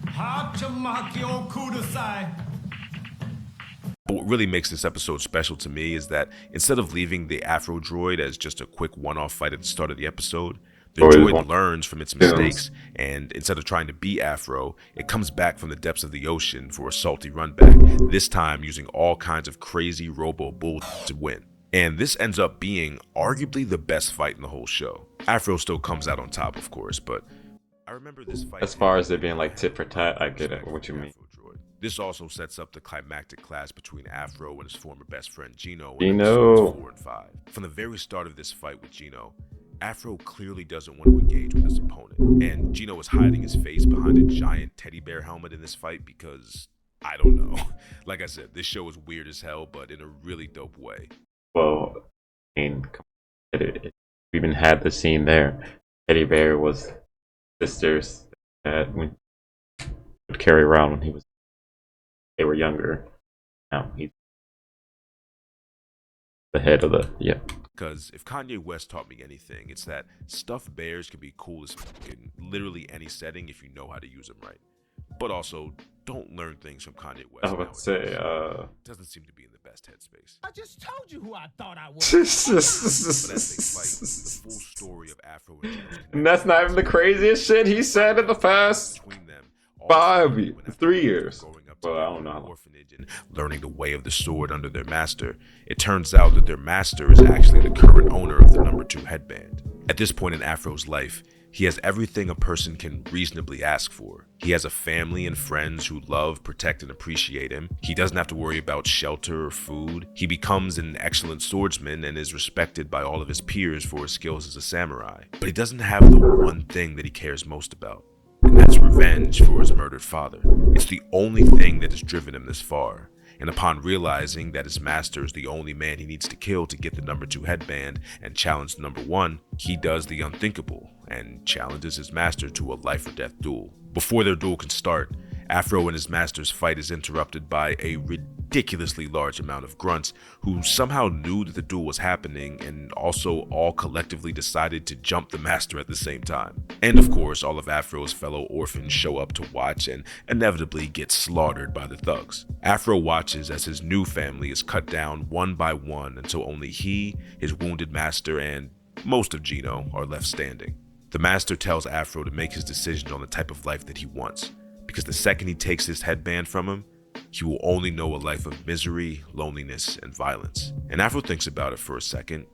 Speaker 4: Hachamaki o kudasai.
Speaker 6: But what really makes this episode special to me is that instead of leaving the Afro droid as just a quick one-off fight at the start of the episode, the droid learns from its mistakes, and instead of trying to be Afro, it comes back from the depths of the ocean for a salty run back, this time using all kinds of crazy robo bull to win. And this ends up being arguably the best fight in the whole show. Afro still comes out on top, of course, but I remember this fight.
Speaker 1: As far as it being like tit for tat, I get it, what you mean.
Speaker 6: This also sets up the climactic clash between Afro and his former best friend Gino in
Speaker 1: Gino.
Speaker 6: episodes 4 and 5. From the very start of this fight with Gino, Afro clearly doesn't want to engage with his opponent, and Gino is hiding his face behind a giant teddy bear helmet in this fight because, I don't know. Like I said, this show is weird as hell, but in a really dope way.
Speaker 1: Well, I mean, we even had the scene there. Teddy bear was sisters that would carry around when they were younger. Now he's the head of the
Speaker 6: Because if Kanye West taught me anything, it's that stuffed bears can be cool as fuck in literally any setting if you know how to use them right. But also, don't learn things from Kanye West.
Speaker 1: I was about to say,
Speaker 6: doesn't seem to be in the best headspace.
Speaker 7: I just told you who I thought I was.
Speaker 6: But as they fight, the full story of Afro and Gino's
Speaker 1: and that's not even the craziest shit he said in the past
Speaker 6: between them,
Speaker 1: 3 years.
Speaker 6: growing up
Speaker 1: Well, I don't
Speaker 6: together in
Speaker 1: know how
Speaker 6: an
Speaker 1: long.
Speaker 6: orphanage and learning the way of the sword under their master, it turns out that their master is actually the current owner of the number 2 headband. At this point in Afro's life, he has everything a person can reasonably ask for. He has a family and friends who love, protect, and appreciate him. He doesn't have to worry about shelter or food. He becomes an excellent swordsman and is respected by all of his peers for his skills as a samurai. But he doesn't have the one thing that he cares most about, and that's revenge for his murdered father. It's the only thing that has driven him this far. And upon realizing that his master is the only man he needs to kill to get the number 2 headband and challenge the number 1, he does the unthinkable and challenges his master to a life or death duel. Before their duel can start, Afro and his master's fight is interrupted by a ridiculously large amount of grunts who somehow knew that the duel was happening and also all collectively decided to jump the master at the same time. And of course, all of Afro's fellow orphans show up to watch and inevitably get slaughtered by the thugs. Afro watches as his new family is cut down one by one until only he, his wounded master, and most of Gino are left standing. The master tells Afro to make his decision on the type of life that he wants, because the second he takes this headband from him, he will only know a life of misery, loneliness, and violence. And Afro thinks about it for a second,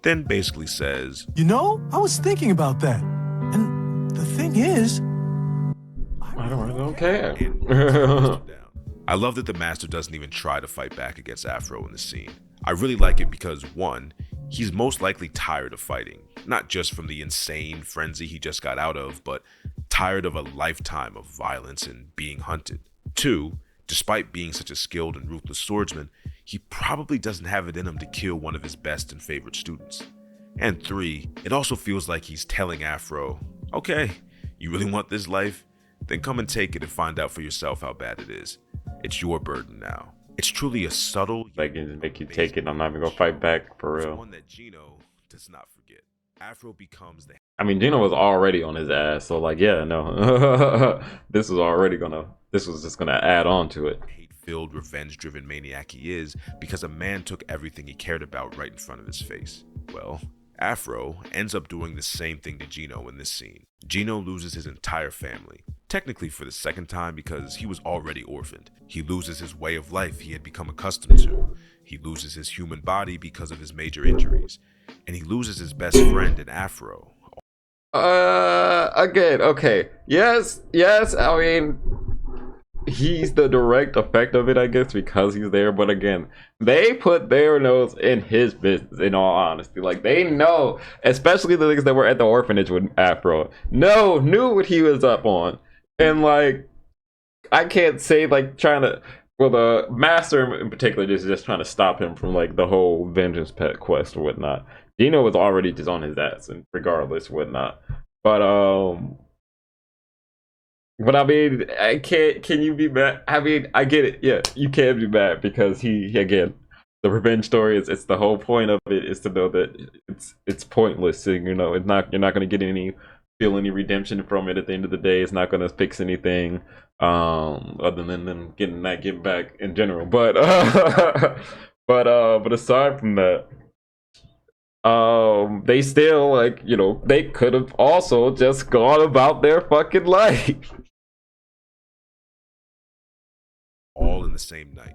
Speaker 6: then basically says,
Speaker 4: You know, I was thinking about that. And the thing is,
Speaker 1: I don't care.
Speaker 6: I love that the master doesn't even try to fight back against Afro in the scene. I really like it because, one, he's most likely tired of fighting, not just from the insane frenzy he just got out of, but tired of a lifetime of violence and being hunted. Two, despite being such a skilled and ruthless swordsman, he probably doesn't have it in him to kill one of his best and favorite students. And three, it also feels like he's telling Afro, okay, you really want this life? Then come and take it and find out for yourself how bad it is. It's your burden now. It's truly a subtle,
Speaker 1: like, make you take it. I'm not even gonna fight back for real.
Speaker 6: one that Gino does not forget. Afro becomes the
Speaker 1: I mean, Gino was already on his ass, so like, yeah, no, this was just gonna add on to it.
Speaker 6: hate-filled, revenge-driven maniac he is because a man took everything he cared about right in front of his face. Well, Afro ends up doing the same thing to Gino in this scene. Gino loses his entire family, technically for the second time because he was already orphaned. He loses his way of life he had become accustomed to. He loses his human body because of his major injuries. And he loses his best friend in Afro.
Speaker 1: Again, okay. Yes, I mean, he's the direct effect of it, I guess, because he's there. But again, they put their nose in his business, in all honesty. Like, they know, especially the niggas that were at the orphanage with Afro, knew what he was up on. And, like, I can't say, like, well, the master in particular is just trying to stop him from, like, the whole vengeance pet quest or whatnot. Gino was already just on his ass, and regardless, whatnot. But I mean, can you be mad? I mean, I get it. Yeah, you can be mad because he again, the revenge story it's the whole point of it is to know that it's pointless. And, you know, you're not going to feel any redemption from it at the end of the day. It's not going to fix anything other than them getting back in general. But but aside from that, they still, like, you know, they could have also just gone about their fucking life.
Speaker 6: All in the same night.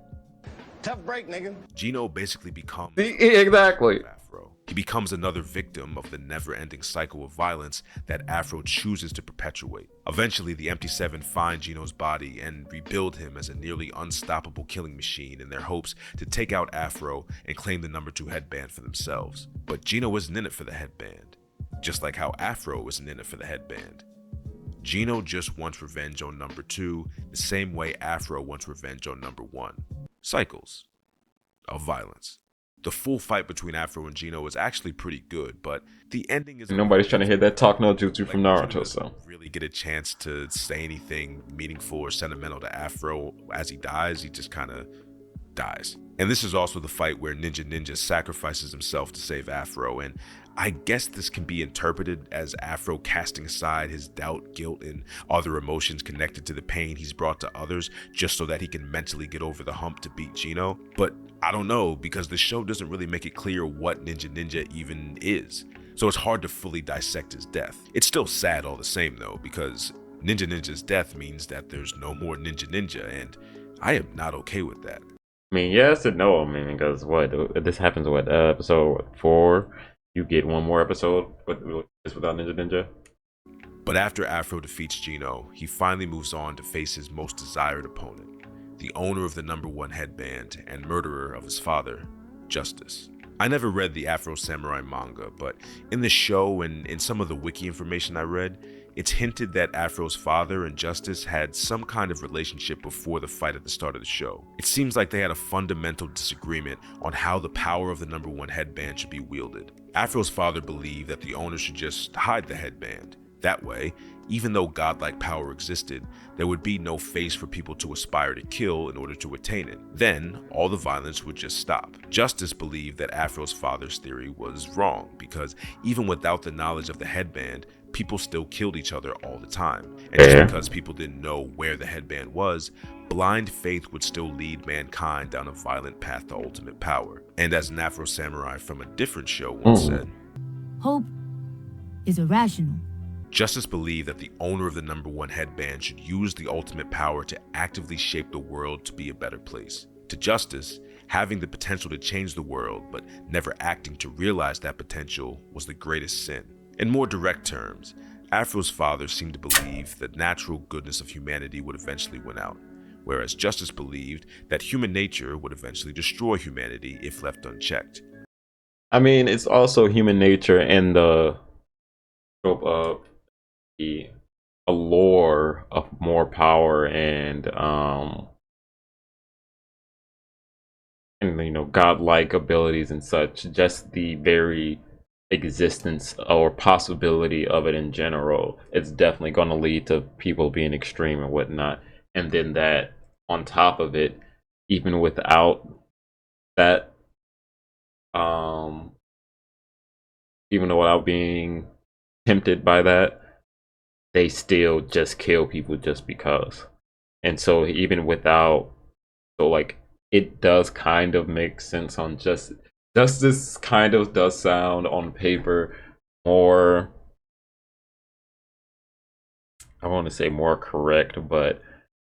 Speaker 3: Tough break, nigga.
Speaker 6: Gino basically becomes
Speaker 1: Exactly.
Speaker 6: Afro. He becomes another victim of the never-ending cycle of violence that Afro chooses to perpetuate. Eventually, the Empty Seven find Gino's body and rebuild him as a nearly unstoppable killing machine in their hopes to take out Afro and claim the number 2 headband for themselves. But Gino isn't in it for the headband, just like how Afro isn't in it for the headband. Gino just wants revenge on number 2, the same way Afro wants revenge on number 1. Cycles of violence. The full fight between Afro and Gino is actually pretty good, but the ending is...
Speaker 1: Nobody's trying to hear that talk no jutsu from
Speaker 6: Gino
Speaker 1: Naruto,
Speaker 6: doesn't
Speaker 1: so.
Speaker 6: really get a chance to say anything meaningful or sentimental to Afro as he dies. He just kind of dies. And this is also the fight where Ninja sacrifices himself to save Afro, and I guess this can be interpreted as Afro casting aside his doubt, guilt, and other emotions connected to the pain he's brought to others just so that he can mentally get over the hump to beat Gino. But I don't know, because the show doesn't really make it clear what Ninja even is. So it's hard to fully dissect his death. It's still sad all the same though, because Ninja's death means that there's no more Ninja, and I am not okay with that.
Speaker 1: I mean, yes and no. I mean, because this happens episode 4. You get one more episode just without Ninja.
Speaker 6: But after Afro defeats Gino, he finally moves on to face his most desired opponent, the owner of the number 1 headband and murderer of his father, Justice. I never read the Afro Samurai manga, but in the show and in some of the wiki information I read, it's hinted that Afro's father and Justice had some kind of relationship before the fight at the start of the show. It seems like they had a fundamental disagreement on how the power of the number 1 headband should be wielded. Afro's father believed that the owner should just hide the headband. That way, even though godlike power existed, there would be no face for people to aspire to kill in order to attain it. Then, all the violence would just stop. Justice believed that Afro's father's theory was wrong, because even without the knowledge of the headband, people still killed each other all the time. And just because people didn't know where the headband was, blind faith would still lead mankind down a violent path to ultimate power. And as an Afro samurai from a different show once said,
Speaker 9: hope is irrational.
Speaker 6: Justice believed that the owner of the number 1 headband should use the ultimate power to actively shape the world to be a better place. To Justice, having the potential to change the world but never acting to realize that potential was the greatest sin. In more direct terms, Afro's father seemed to believe that natural goodness of humanity would eventually win out, whereas Justice believed that human nature would eventually destroy humanity if left unchecked.
Speaker 1: I mean, it's also human nature and the scope of the allure of more power and you know, godlike abilities and such. Just the very existence or possibility of it in general, it's definitely going to lead to people being extreme and whatnot. And then that on top of it, even without that, even without being tempted by that, they still just kill people just because. And so even without, so like, it does kind of make sense on Justice kind of does sound on paper more, I want to say more correct, but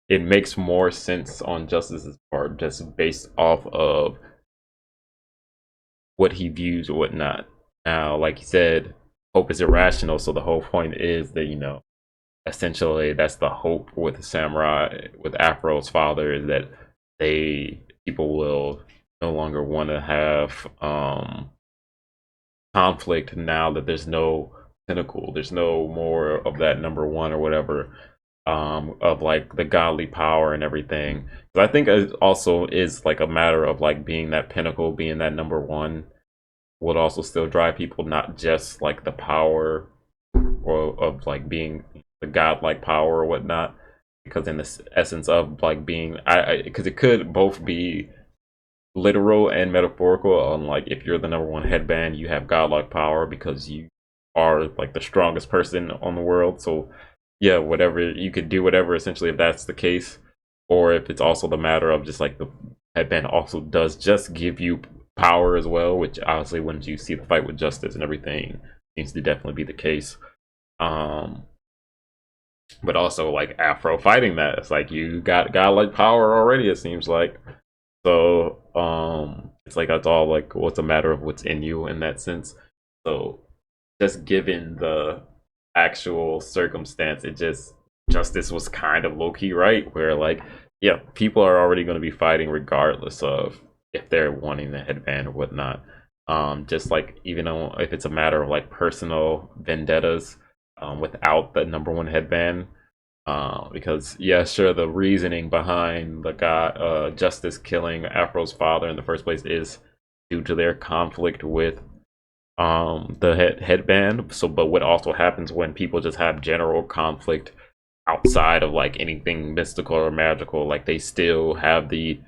Speaker 1: it makes more sense on Justice's part just based off of what he views or whatnot. Now, like you said, hope is irrational, so the whole point is that, you know, essentially that's the hope with the samurai, with Afro's father, is that people will no longer want to have conflict now that there's no pinnacle, there's no more of that number 1 or whatever, of like the godly power and everything. But I think it also is like a matter of like being that pinnacle, being that number 1 would also still drive people, not just like the power or of like being the godlike power or whatnot, because in the essence of like being, because it could both be literal and metaphorical. On like, if you're the number 1 headband, you have godlike power because you are like the strongest person on the world. So yeah, whatever, you could do whatever essentially if that's the case. Or if it's also the matter of just like the headband also does just give you power as well, which obviously when you see the fight with Justice and everything seems to definitely be the case. But also like Afro fighting that, it's like you got godlike power already, it seems like. So it's like it's all like what's a matter of what's in you in that sense. So just given the actual circumstance, it just justice was kind of low key right, where like yeah, people are already going to be fighting regardless of if they're wanting the headband or whatnot. Just like even though if it's a matter of like personal vendettas, without the number one headband, because yeah, sure, the reasoning behind the guy Justice killing Afro's father in the first place is due to their conflict with the headband. So, but what also happens when people just have general conflict outside of like anything mystical or magical, like they still have the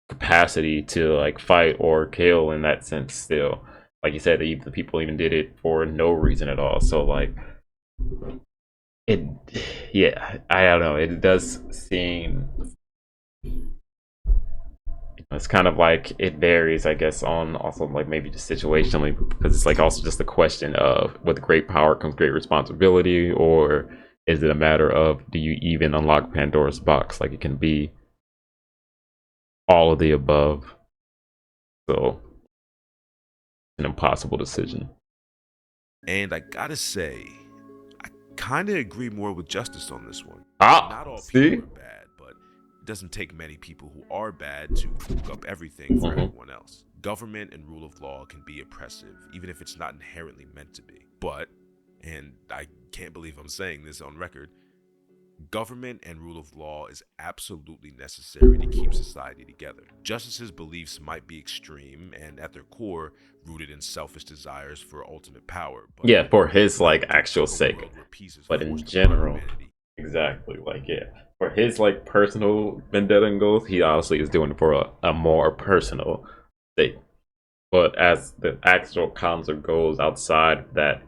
Speaker 1: capacity to like fight or kill in that sense still. Like you said, the people even did it for no reason at all. So like it, yeah, I don't know. It does seem it's kind of like it varies, I guess, on also like maybe just situationally, because it's like also just a question of with great power comes great responsibility, or is it a matter of do you even unlock Pandora's box? Like it can be all of the above. So an impossible decision.
Speaker 6: And I gotta say, I kinda agree more with Justice on this one. Not all
Speaker 1: See?
Speaker 6: people are bad, but it doesn't take many people who are bad to fuck up everything for everyone else. Government and rule of law can be oppressive, even if it's not inherently meant to be. But, and I can't believe I'm saying this on record, government and rule of law is absolutely necessary to keep society together. Justice's beliefs might be extreme and at their core rooted in selfish desires for ultimate power. But
Speaker 1: Yeah, for his like actual sake. But in general,
Speaker 6: humanity.
Speaker 1: exactly, like yeah. For his like personal vendetta and goals, he obviously is doing it for a more personal sake. But as the actual concept goes outside that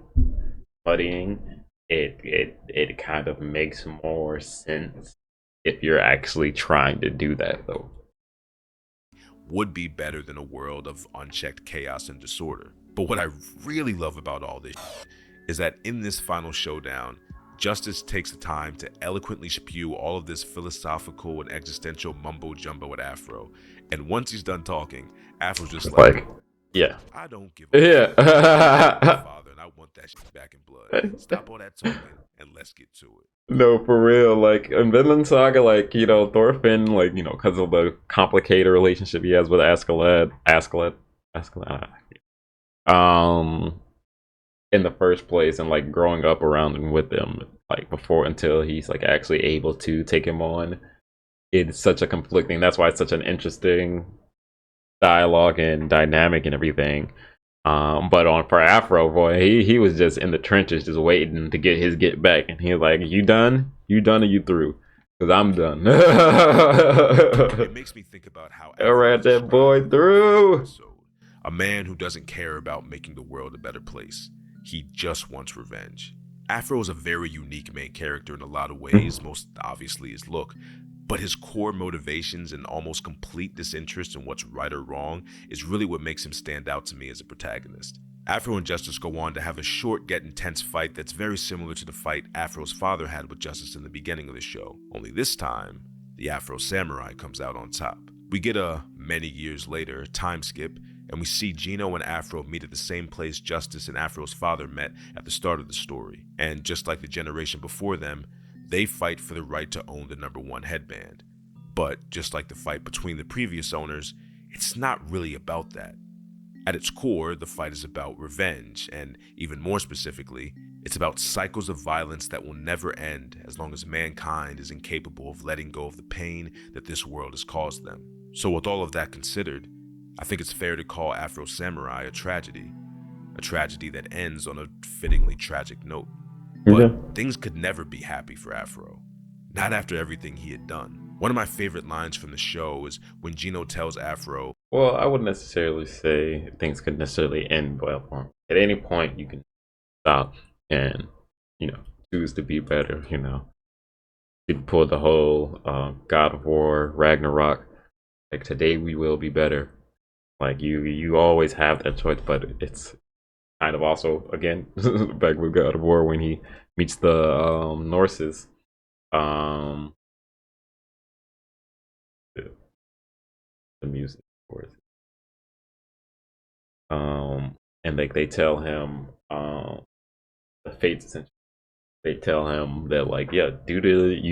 Speaker 1: studying, it kind of makes more sense if you're actually trying to do that though.
Speaker 6: Would be better than a world of unchecked chaos and disorder. But what I really love about all this is that in this final showdown, Justice takes the time to eloquently spew all of this philosophical and existential mumbo jumbo at Afro. And once he's done talking, Afro's just like,
Speaker 1: yeah.
Speaker 6: I don't give a
Speaker 1: Yeah.
Speaker 6: father, and I want that shit back in blood. Stop all that talking and let's get to it.
Speaker 1: No, for real. Like in Vinland Saga, like you know, Thorfinn, like you know, because of the complicated relationship he has with Askeladd, in the first place, and like growing up around and with him, like before until he's like actually able to take him on. It's such a conflicting. That's why it's such an interesting dialogue and dynamic and everything. But on for Afro, boy, he was just in the trenches, just waiting to get his get back, and he was like, "You done? You done? Or you through? Because I'm done."
Speaker 6: It makes me think about how
Speaker 1: I ran that boy through.
Speaker 6: A man who doesn't care about making the world a better place. He just wants revenge. Afro is a very unique main character in a lot of ways, most obviously his look, but his core motivations and almost complete disinterest in what's right or wrong is really what makes him stand out to me as a protagonist. Afro and Justice go on to have a short yet intense fight that's very similar to the fight Afro's father had with Justice in the beginning of the show, only this time, the Afro samurai comes out on top. We get a many years later time skip, and we see Gino and Afro meet at the same place Justice and Afro's father met at the start of the story. And just like the generation before them, they fight for the right to own the number one headband. But just like the fight between the previous owners, it's not really about that. At its core, the fight is about revenge, and even more specifically, it's about cycles of violence that will never end as long as mankind is incapable of letting go of the pain that this world has caused them. So with all of that considered, I think it's fair to call Afro Samurai a tragedy that ends on a fittingly tragic note. But things could never be happy for Afro, not after everything he had done. One of my favorite lines from the show is when Gino tells Afro,
Speaker 1: well, I wouldn't necessarily say things could necessarily end well for him. At any point, you can stop and, you know, choose to be better, you know. You can pull the whole God of War, Ragnarok, like today we will be better. Like you always have that choice, but it's kind of also again back with God of War when he meets the Norses. the music for it. And like they tell him, the fates essentially. They tell him that like, yeah, you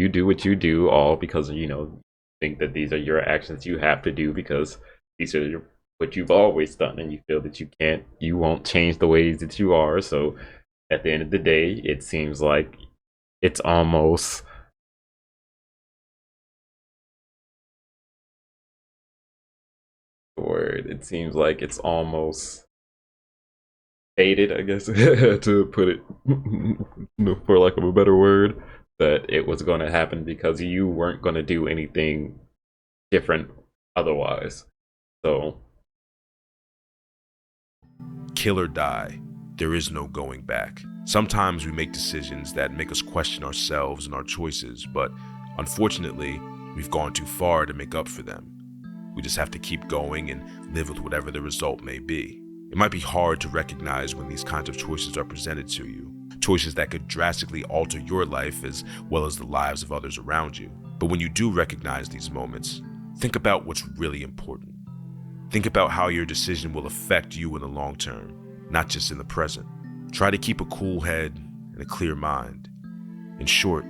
Speaker 1: do what you do, all because think that these are your actions you have to do because these are what you've always done, and you feel that you won't change the ways that you are. So at the end of the day, it seems like it's almost word. It seems like it's almost fated, I guess, to put it for lack of a better word, that it was going to happen because you weren't going to do anything different otherwise. So,
Speaker 6: Kill or die, there is no going back. Sometimes we make decisions that make us question ourselves and our choices, but unfortunately, we've gone too far to make up for them. We just have to keep going and live with whatever the result may be. It might be hard to recognize when these kinds of choices are presented to you, choices that could drastically alter your life as well as the lives of others around you. But when you do recognize these moments, think about what's really important. Think about how your decision will affect you in the long term, not just in the present. Try to keep a cool head and a clear mind. In short,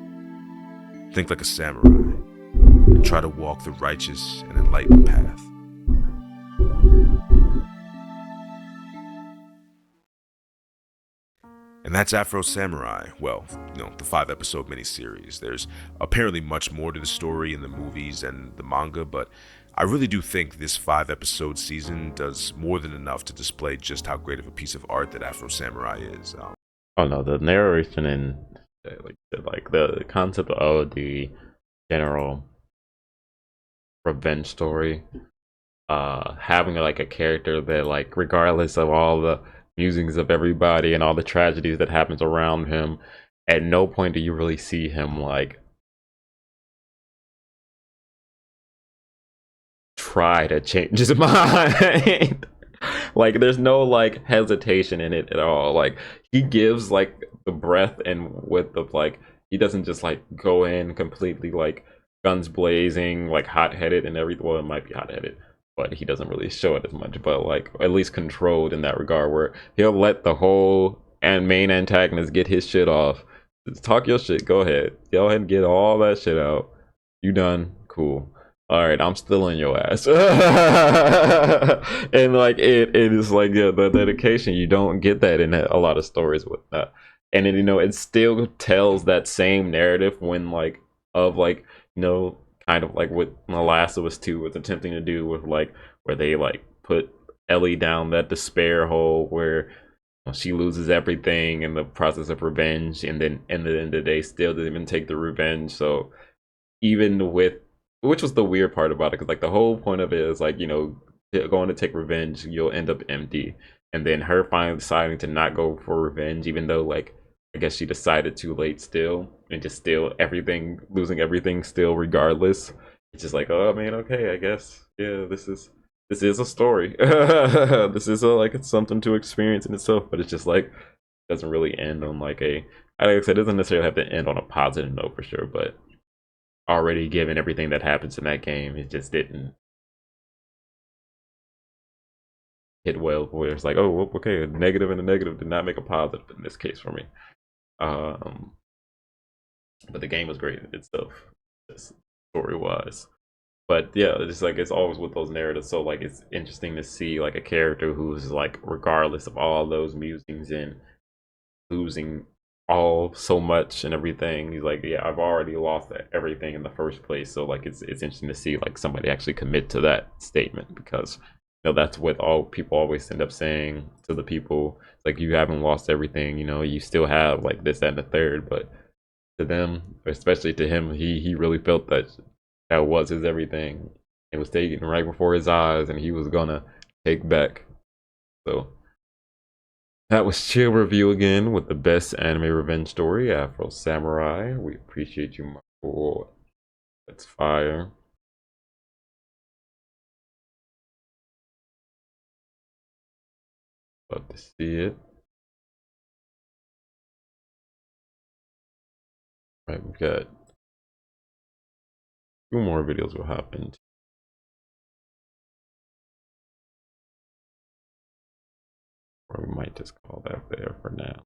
Speaker 6: think like a samurai and try to walk the righteous and enlightened path. And that's Afro Samurai. Well, the 5-episode miniseries. There's apparently much more to the story in the movies and the manga, but I really do think this 5-episode season does more than enough to display just how great of a piece of art that Afro Samurai is.
Speaker 1: oh no, the narration and like the concept of the general revenge story, having like a character that like regardless of all the musings of everybody and all the tragedies that happens around him, at no point do you really see him like try to change his mind. Like there's no like hesitation in it at all. Like he gives like the breath and with the like he doesn't just like go in completely like guns blazing, like hot-headed and everything. Well, it might be hot-headed, but he doesn't really show it as much, but like at least controlled in that regard, where he'll let the whole and main antagonist get his shit off. Just talk your shit, go ahead, and get all that shit out. You done? Cool. All right, I'm still in your ass. And like it is like, yeah, the dedication, you don't get that in a lot of stories with that. And then it still tells that same narrative when like of like kind of like what The Last of Us 2 was attempting to do with like where they like put Ellie down that despair hole where she loses everything in the process of revenge, and then in the end of the day still didn't even take the revenge. So even with, which was the weird part about it, because like the whole point of it is like going to take revenge, you'll end up empty, and then her finally deciding to not go for revenge, even though like I guess she decided too late still, and just still everything, losing everything still regardless. It's just like, oh man, okay, I guess, yeah, this is a story. This is like it's something to experience in itself, but it's just like doesn't really end on like like I said, it doesn't necessarily have to end on a positive note for sure, but already given everything that happens in that game, it just didn't hit well. Where it's like, oh, okay, a negative and a negative did not make a positive in this case for me. Um, but the game was great itself, story wise. But yeah, it's just like it's always with those narratives. So like it's interesting to see like a character who's like, regardless of all those musings and losing all so much and everything, he's like, yeah, I've already lost everything in the first place. So like it's interesting to see like somebody actually commit to that statement, because that's what all people always end up saying to the people. It's like, you haven't lost everything, you still have like this, that, and the third. But to them, especially to him, he really felt that that was his everything. It was taken right before his eyes, and he was gonna take back. So that was Chill Review again with the best anime revenge story, Afro Samurai. We appreciate you, Michael. That's fire. Love to see it. Right, we've got two more videos will happen. Or we might just call that there for now.